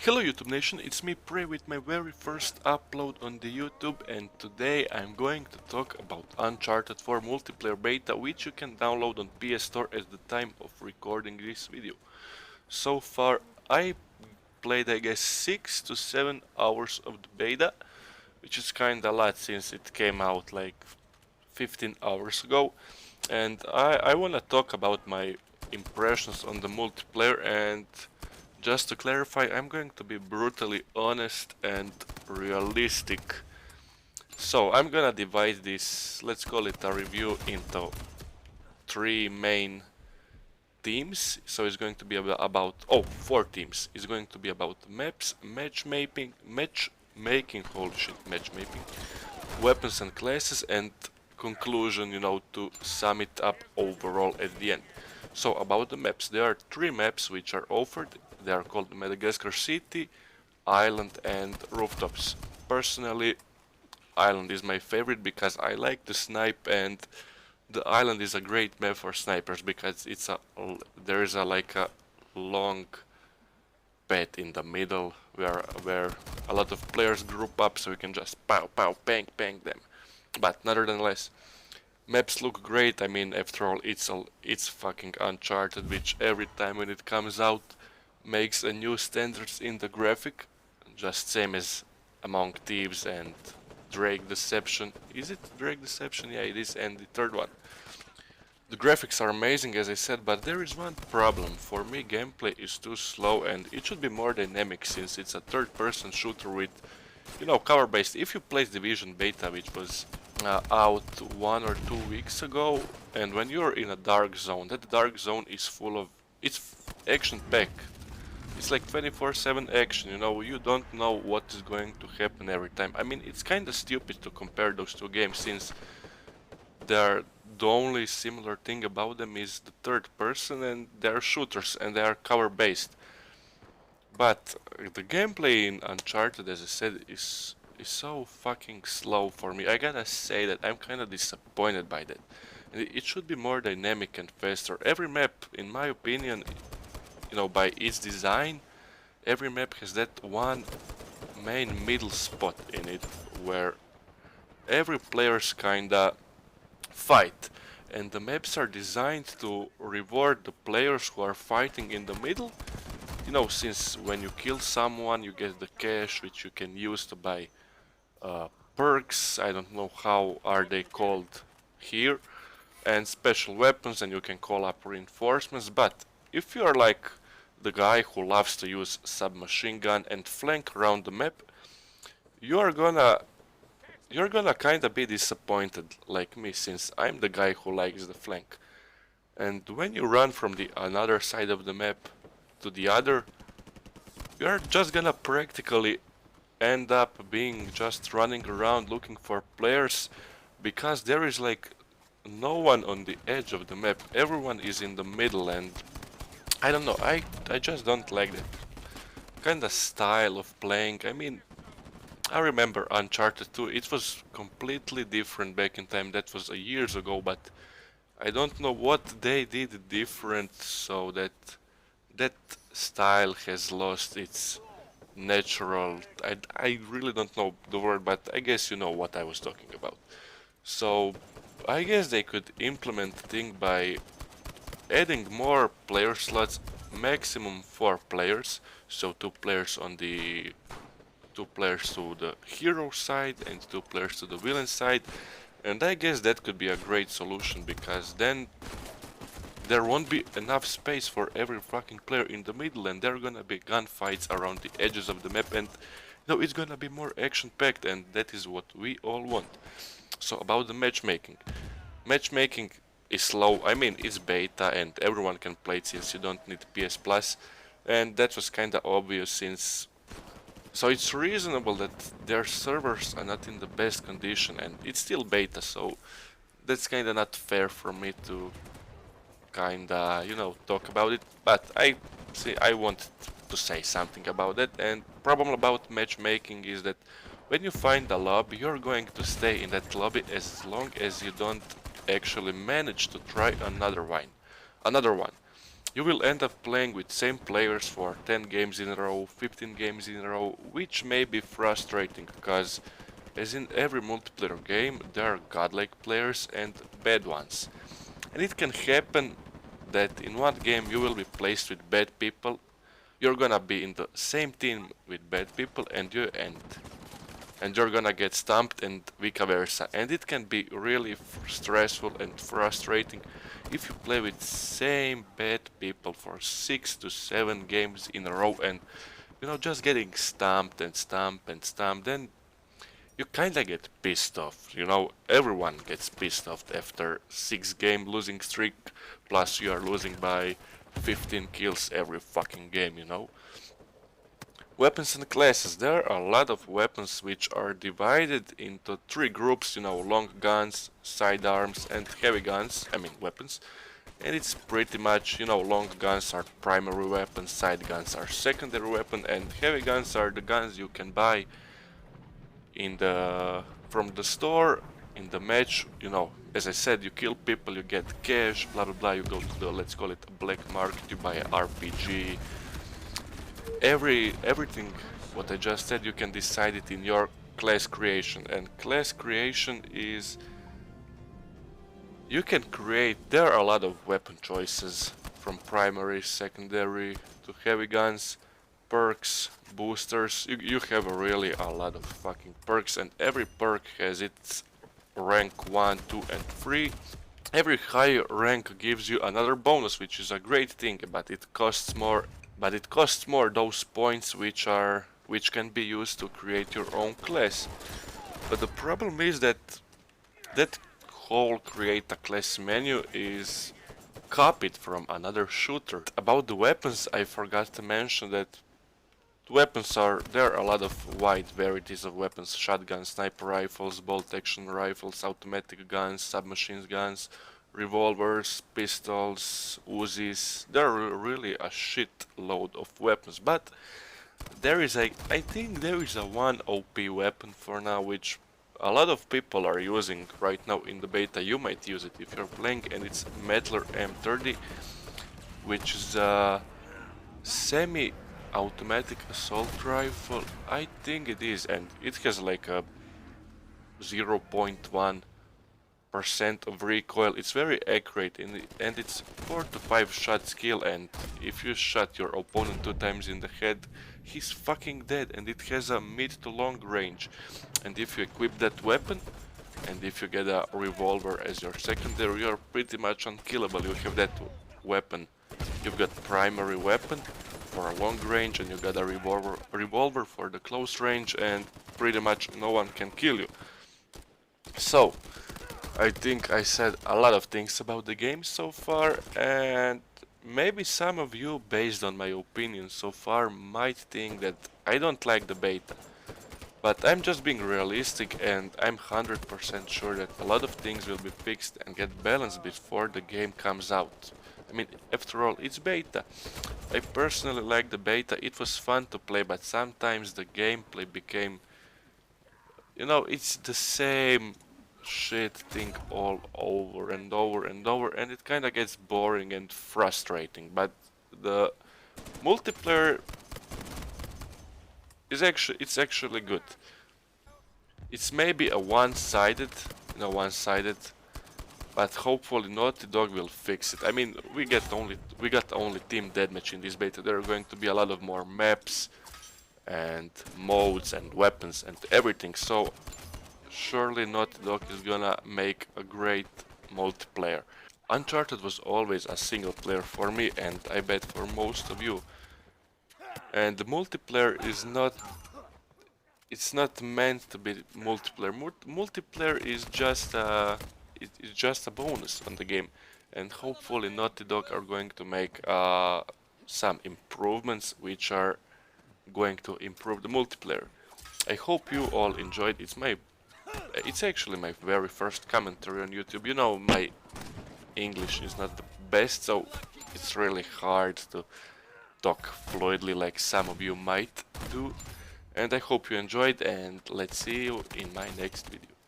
Hello YouTube Nation, it's me Prey with my very first upload on the YouTube, and today I'm going to talk about Uncharted 4 multiplayer beta, which you can download on PS Store at the time of recording this video. So far I played I guess 6 to 7 hours of the beta, which is kinda a lot since it came out like 15 hours ago, and I wanna talk about my impressions on the multiplayer. And just to clarify, I'm going to be brutally honest and realistic. So I'm gonna divide this, let's call it a review, into three main themes. So it's going to be about four themes. It's going to be about maps, matchmaking, holy shit, matchmaking, weapons and classes, and conclusion, to sum it up overall at the end. So about the maps, there are three maps which are offered. They are called Madagascar City, Island, and Rooftops. Personally, Island is my favorite because I like to snipe, and the island is a great map for snipers because there is a like a long path in the middle where a lot of players group up, so you can just pow pow bang bang them. But nonetheless, maps look great. I mean, after all, it's fucking Uncharted, which every time when it comes out makes a new standards in the graphic, just same as Among Thieves and Drake Deception. Is it Drake Deception? Yeah, it is, and the third one. The graphics are amazing, as I said, but there is one problem. For me, gameplay is too slow, and it should be more dynamic since it's a third-person shooter with, cover-based. If you play Division Beta, which was out 1 or 2 weeks ago, and when you're in a dark zone, that dark zone is full of, it's action-packed. It's like 24/7 action, you don't know what is going to happen every time. I mean, it's kinda stupid to compare those two games since they're the only similar thing about them is the third person, and they're shooters and they are cover based. But the gameplay in Uncharted, as I said, is so fucking slow for me. I gotta say that I'm kinda disappointed by that. It should be more dynamic and faster. Every map, in my opinion, by its design, every map has that one main middle spot in it where every player's kinda fight, and the maps are designed to reward the players who are fighting in the middle. Since when you kill someone you get the cash which you can use to buy perks, I don't know how are they called here, and special weapons, and you can call up reinforcements. But if you are like the guy who loves to use submachine gun and flank around the map, you're gonna kinda be disappointed like me, since I'm the guy who likes the flank. And when you run from the another side of the map to the other, you're just gonna practically end up being just running around looking for players, because there is like no one on the edge of the map. Everyone is in the middle, and I don't know, I just don't like that kinda style of playing. I mean, I remember Uncharted 2, it was completely different back in time, that was years ago, but I don't know what they did different so that style has lost its natural, I really don't know the word, but I guess you know what I was talking about. So I guess they could implement the thing by adding more player slots, maximum 4 players, so 2 players on the 2 players to the hero side and 2 players to the villain side. And I guess that could be a great solution, because then there won't be enough space for every fucking player in the middle, and there are gonna be gunfights around the edges of the map, and it's gonna be more action packed, and that is what we all want. So about the matchmaking. Matchmaking is slow. I mean, it's beta and everyone can play it since you don't need PS Plus, and that was kinda obvious since, so it's reasonable that their servers are not in the best condition, and it's still beta, so that's kinda not fair for me to kinda, talk about it. But I want to say something about it, and problem about matchmaking is that when you find a lobby, you're going to stay in that lobby as long as you don't actually manage to try another one. You will end up playing with same players for 10 games in a row, 15 games in a row, which may be frustrating because as in every multiplayer game there are godlike players and bad ones. And it can happen that in one game you will be placed with bad people, you're gonna be in the same team with bad people and you're gonna get stumped and vice versa. And it can be really stressful and frustrating if you play with same bad people for 6 to 7 games in a row and just getting stumped and stumped and stumped. Then you kinda get pissed off. Everyone gets pissed off after 6 game losing streak, plus you are losing by 15 kills every fucking game. Weapons and classes. There are a lot of weapons which are divided into 3 groups, long guns, sidearms, and heavy guns, I mean weapons. And it's pretty much, long guns are primary weapons, side guns are secondary weapon, and heavy guns are the guns you can buy from the store in the match. As I said, you kill people, you get cash, blah blah blah. You go to the, let's call it, a black market, you buy an RPG. Everything what I just said, you can decide it in your class creation. And class creation is, you can create, there are a lot of weapon choices from primary, secondary to heavy guns, perks, boosters. You have really a lot of fucking perks, and every perk has its rank 1, 2 and 3. Every high rank gives you another bonus, which is a great thing, but it costs more. Those points which can be used to create your own class. But the problem is that whole create a class menu is copied from another shooter. About the weapons, I forgot to mention that there are a lot of wide varieties of weapons: shotguns, sniper rifles, bolt action rifles, automatic guns, submachine guns, revolvers, pistols, Uzis. There are really a shit load of weapons, but I think there is a one OP weapon for now which a lot of people are using right now in the beta. You might use it if you're playing, and it's Mettler M30, which is a semi-automatic assault rifle. I think it is, and it has like a 0.1% of recoil. It's very accurate, and it's 4 to 5 shot skill, and if you shot your opponent 2 times in the head, he's fucking dead. And it has a mid to long range, and if you equip that weapon and if you get a revolver as your secondary, you're pretty much unkillable. You have that weapon, you've got primary weapon for a long range, and you got a revolver for the close range, and pretty much no one can kill you. So I think I said a lot of things about the game so far, and maybe some of you, based on my opinion so far, might think that I don't like the beta. But I'm just being realistic, and I'm 100% sure that a lot of things will be fixed and get balanced before the game comes out. I mean, after all, it's beta. I personally like the beta. It was fun to play, but sometimes the gameplay became, it's the same shit thing all over and over and over, and it kind of gets boring and frustrating. But the multiplayer is actually good. It's maybe a one-sided, but hopefully Naughty Dog will fix it. I mean, we got only team deathmatch in this beta. There are going to be a lot of more maps and modes and weapons and everything. So surely Naughty Dog is gonna make a great multiplayer. Uncharted was always a single player for me, and I bet for most of you. And the multiplayer is not, it's not meant to be multiplayer. Multiplayer is just a bonus on the game, and hopefully Naughty Dog are going to make some improvements which are going to improve the multiplayer. I hope you all enjoyed. It's actually my very first commentary on YouTube. My English is not the best, so it's really hard to talk fluidly like some of you might do. And I hope you enjoyed, and let's see you in my next video.